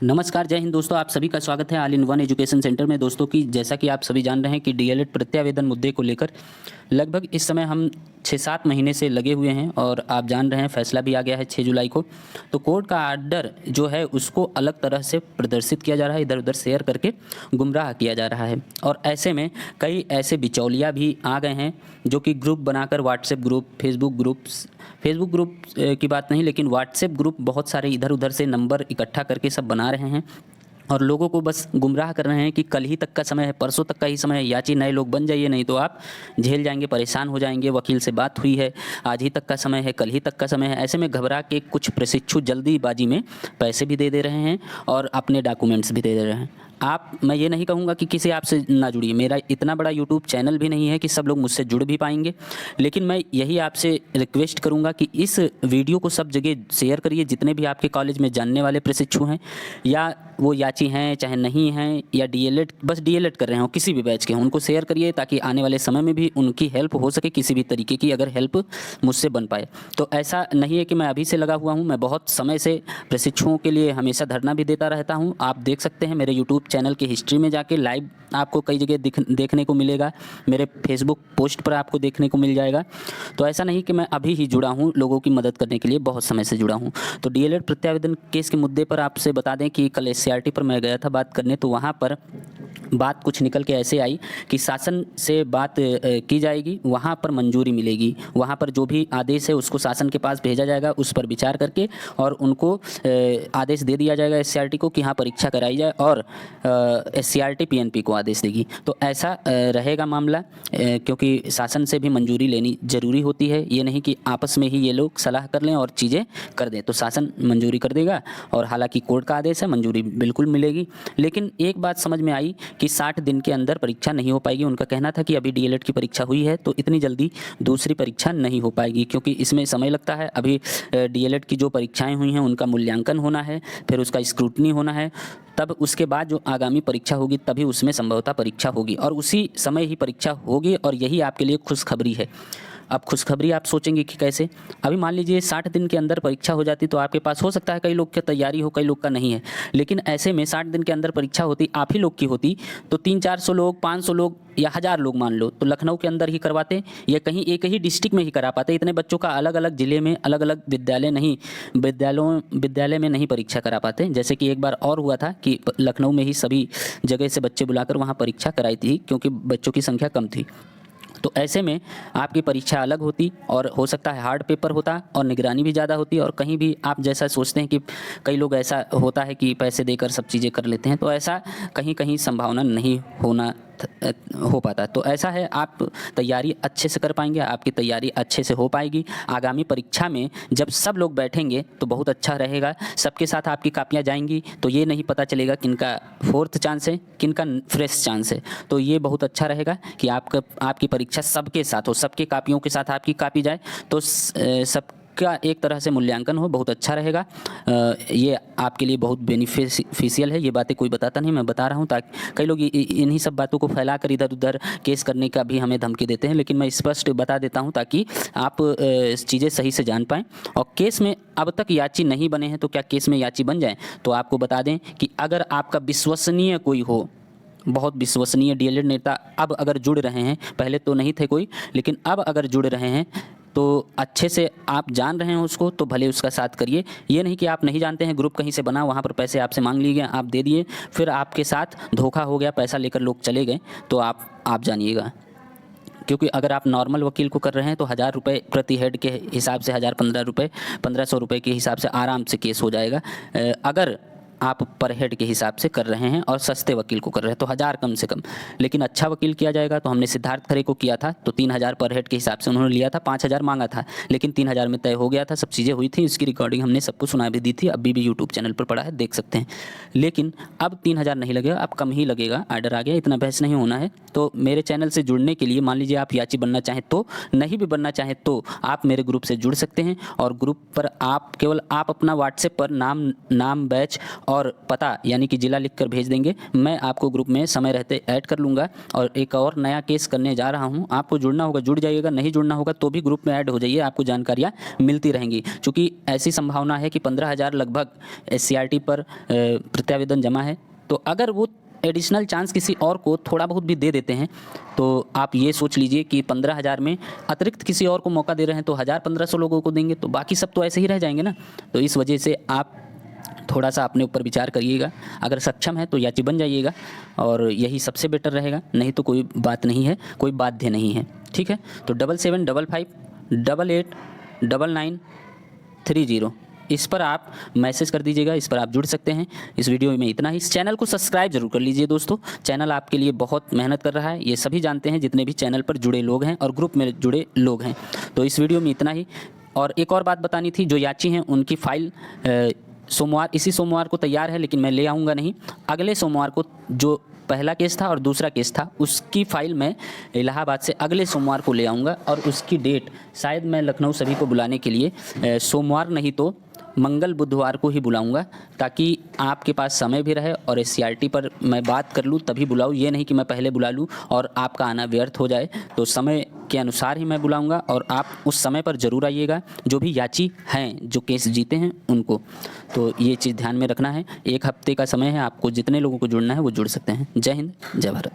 नमस्कार, जय हिंद दोस्तों। आप सभी का स्वागत है all in one education centre में। दोस्तों की जैसा कि आप सभी जान रहे हैं कि डीएलएड प्रत्यावेदन मुद्दे को लेकर लगभग इस समय हम 6-7 महीने से लगे हुए हैं और आप जान रहे हैं फैसला भी आ गया है 6 जुलाई को। तो कोर्ट का आर्डर जो है उसको अलग तरह से प्रदर्शित किया जा रहा है, इधर उधर शेयर करके गुमराह किया जा रहा है। और ऐसे में कई ऐसे बिचौलिया भी आ गए हैं जो कि ग्रुप बनाकर व्हाट्सएप ग्रुप, फेसबुक ग्रुप की बात नहीं, लेकिन व्हाट्सएप ग्रुप बहुत सारे इधर उधर से नंबर इकट्ठा करके सब बना रहे हैं और लोगों को बस गुमराह कर रहे हैं कि कल ही तक का समय है, परसों तक का ही समय है, याची नए लोग बन जाइए, नहीं तो आप झेल जाएंगे, परेशान हो जाएंगे। वकील से बात हुई है, आज ही तक का समय है, कल ही तक का समय है। ऐसे में घबरा के कुछ प्रशिक्षु जल्दीबाजी में पैसे भी दे रहे हैं और अपने डॉक्यूमेंट्स भी दे रहे हैं। मैं ये नहीं कहूँगा कि किसी ऐप से ना जुड़िए, मेरा इतना बड़ा यूट्यूब चैनल भी नहीं है कि सब लोग मुझसे जुड़ भी पाएंगे, लेकिन मैं यही आपसे रिक्वेस्ट करूँगा कि इस वीडियो को सब जगह शेयर करिए। जितने भी आपके कॉलेज में जानने वाले प्रशिक्षु हैं, या वो याची हैं चाहे नहीं हैं, या डीएलएड बस डीएलएड कर रहे हो, किसी भी बैच के हों, उनको शेयर करिए ताकि आने वाले समय में भी उनकी हेल्प हो सके, किसी भी तरीके की अगर हेल्प मुझसे बन पाए। तो ऐसा नहीं है कि मैं अभी से लगा हुआ हूँ, मैं बहुत समय से प्रशिक्षुओं के लिए हमेशा धरना भी देता रहता हूँ। आप देख सकते हैं मेरे यूट्यूब चैनल की हिस्ट्री में जाके, लाइव आपको कई जगह देखने को मिलेगा, मेरे फेसबुक पोस्ट पर आपको देखने को मिल जाएगा। तो ऐसा नहीं कि मैं अभी ही जुड़ा हूँ, लोगों की मदद करने के लिए बहुत समय से जुड़ा हूँ। तो डीएलएड प्रत्यावेदन केस के मुद्दे पर आपसे बता दें कि कल एससीईआरटी पर मैं गया था बात करने, तो वहाँ पर बात कुछ निकल के ऐसे आई कि शासन से बात की जाएगी, वहाँ पर मंजूरी मिलेगी, वहाँ पर जो भी आदेश है उसको शासन के पास भेजा जाएगा, उस पर विचार करके और उनको आदेश दे दिया जाएगा एससीईआरटी को कि हाँ परीक्षा कराई जाए, और एससीईआरटी पीएनपी को आदेश देगी। तो ऐसा रहेगा मामला, क्योंकि शासन से भी मंजूरी लेनी ज़रूरी होती है। ये नहीं कि आपस में ही ये लोग सलाह कर लें और चीज़ें कर दें, तो शासन मंजूरी कर देगा और हालांकि कोर्ट का आदेश है, मंजूरी बिल्कुल मिलेगी। लेकिन एक बात समझ में आई कि 60 दिन के अंदर परीक्षा नहीं हो पाएगी। उनका कहना था कि अभी डीएलएड की परीक्षा हुई है तो इतनी जल्दी दूसरी परीक्षा नहीं हो पाएगी, क्योंकि इसमें समय लगता है। अभी डीएलएड की जो परीक्षाएं हुई हैं उनका मूल्यांकन होना है, फिर उसका स्क्रूटनी होना है, तब उसके बाद जो आगामी परीक्षा होगी तभी उसमें संभवतः परीक्षा होगी और उसी समय ही परीक्षा होगी। और यही आपके लिए खुशखबरी है। अब खुशखबरी आप सोचेंगे कि कैसे? अभी मान लीजिए 60 दिन के अंदर परीक्षा हो जाती तो आपके पास हो सकता है कई लोग की तैयारी हो, कई लोग का नहीं है, लेकिन ऐसे में 60 दिन के अंदर परीक्षा होती, आप ही लोग की होती, तो 300-400 लोग, 500 लोग या 1000 लोग मान लो, तो लखनऊ के अंदर ही करवाते या कहीं एक ही डिस्ट्रिक्ट में ही करा पाते। इतने बच्चों का अलग अलग ज़िले में अलग अलग विद्यालय में नहीं परीक्षा करा पाते। जैसे कि एक बार और हुआ था कि लखनऊ में ही सभी जगह से बच्चे बुलाकर वहाँ परीक्षा कराई थी, क्योंकि बच्चों की संख्या कम थी। तो ऐसे में आपकी परीक्षा अलग होती और हो सकता है हार्ड पेपर होता और निगरानी भी ज़्यादा होती, और कहीं भी आप जैसा सोचते हैं कि कई लोग ऐसा होता है कि पैसे देकर सब चीज़ें कर लेते हैं, तो ऐसा कहीं कहीं संभावना नहीं हो पाता। तो ऐसा है, आप तैयारी अच्छे से कर पाएंगे, आपकी तैयारी अच्छे से हो पाएगी। आगामी परीक्षा में जब सब लोग बैठेंगे तो बहुत अच्छा रहेगा। सबके साथ आपकी कापियाँ जाएंगी तो ये नहीं पता चलेगा किनका 4th चांस है, किनका फ्रेश चांस है। तो ये बहुत अच्छा रहेगा कि आपकी परीक्षा सबके साथ हो, सबके कापियों के साथ आपकी कापी जाए, तो सब का एक तरह से मूल्यांकन हो, बहुत अच्छा रहेगा। ये आपके लिए बहुत बेनिफिशियल है। ये बातें कोई बताता नहीं, मैं बता रहा हूँ, ताकि कई लोग इन्हीं सब बातों को फैलाकर इधर उधर केस करने का भी हमें धमकी देते हैं, लेकिन मैं स्पष्ट बता देता हूँ ताकि आप चीज़ें सही से जान पाएँ। और केस में अब तक याची नहीं बने हैं तो क्या केस में याची बन जाए? तो आपको बता दें कि अगर आपका विश्वसनीय कोई हो, बहुत विश्वसनीय डीएलएड नेता अब अगर जुड़ रहे हैं, पहले तो नहीं थे कोई, लेकिन अब अगर जुड़ रहे हैं तो अच्छे से आप जान रहे हैं उसको, तो भले उसका साथ करिए। ये नहीं कि आप नहीं जानते हैं, ग्रुप कहीं से बना, वहाँ पर पैसे आपसे मांग लिए गए, आप दे दिए, फिर आपके साथ धोखा हो गया, पैसा लेकर लोग चले गए, तो आप जानिएगा। क्योंकि अगर आप नॉर्मल वकील को कर रहे हैं तो 1000 रुपये प्रति हेड के हिसाब से 1500 रुपये के हिसाब से आराम से केस हो जाएगा। अगर आप पर हेड के हिसाब से कर रहे हैं और सस्ते वकील को कर रहे हैं तो 1000 कम से कम। लेकिन अच्छा वकील किया जाएगा तो हमने सिद्धार्थ खरे को किया था तो 3000 पर हेड के हिसाब से उन्होंने लिया था, 5000 मांगा था, लेकिन 3000 में तय हो गया था, सब चीज़ें हुई थी, इसकी रिकॉर्डिंग हमने सबको सुना भी दी थी, अभी भी यूट्यूब चैनल पर पड़ा है, देख सकते हैं। लेकिन अब 3000 नहीं लगेगा, अब कम ही लगेगा, आर्डर आ गया, इतना बहस नहीं होना है। तो मेरे चैनल से जुड़ने के लिए मान लीजिए आप याची बनना चाहें तो, नहीं भी बनना चाहें तो आप मेरे ग्रुप से जुड़ सकते हैं, और ग्रुप पर आप केवल अपना व्हाट्सएप पर नाम, बैच और पता यानी कि ज़िला लिख कर भेज देंगे, मैं आपको ग्रुप में समय रहते ऐड कर लूँगा। और एक और नया केस करने जा रहा हूँ, आपको जुड़ना होगा जुड़ जाइएगा, नहीं जुड़ना होगा तो भी ग्रुप में ऐड हो जाइए, आपको जानकारियाँ मिलती रहेंगी। चूँकि ऐसी संभावना है कि 15,000 लगभग SCRT पर प्रत्यावेदन जमा है, तो अगर वो एडिशनल चांस किसी और को थोड़ा बहुत भी दे देते हैं तो आप ये सोच लीजिए कि 15,000 में अतिरिक्त किसी और को मौका दे रहे हैं तो 1,000-1,500 लोगों को देंगे, तो बाकी सब तो ऐसे ही रह जाएंगे ना। तो इस वजह से आप थोड़ा सा अपने ऊपर विचार करिएगा, अगर सक्षम है तो याची बन जाइएगा और यही सबसे बेटर रहेगा, नहीं तो कोई बात नहीं है, कोई बाध्य नहीं है। ठीक है, तो 7755889930 इस पर आप मैसेज कर दीजिएगा, इस पर आप जुड़ सकते हैं। इस वीडियो में इतना ही। इस चैनल को सब्सक्राइब जरूर कर लीजिए दोस्तों, चैनल आपके लिए बहुत मेहनत कर रहा है, ये सभी जानते हैं जितने भी चैनल पर जुड़े लोग हैं और ग्रुप में जुड़े लोग हैं। तो इस वीडियो में इतना ही। और एक और बात बतानी थी, जो याची हैं उनकी फ़ाइल इसी सोमवार को तैयार है, लेकिन मैं ले आऊँगा नहीं, अगले सोमवार को जो पहला केस था और दूसरा केस था उसकी फ़ाइल मैं इलाहाबाद से अगले सोमवार को ले आऊँगा। और उसकी डेट शायद मैं लखनऊ सभी को बुलाने के लिए सोमवार नहीं तो मंगल बुधवार को ही बुलाऊंगा, ताकि आपके पास समय भी रहे और SCRT पर मैं बात कर लूँ तभी बुलाऊँ, ये नहीं कि मैं पहले बुला लूँ और आपका आना व्यर्थ हो जाए। तो समय के अनुसार ही मैं बुलाऊंगा और आप उस समय पर ज़रूर आइएगा, जो भी याची हैं जो केस जीते हैं उनको। तो ये चीज़ ध्यान में रखना है। 1 हफ्ते का समय है, आपको जितने लोगों को जुड़ना है वो जुड़ सकते हैं। जय हिंद, जय भारत।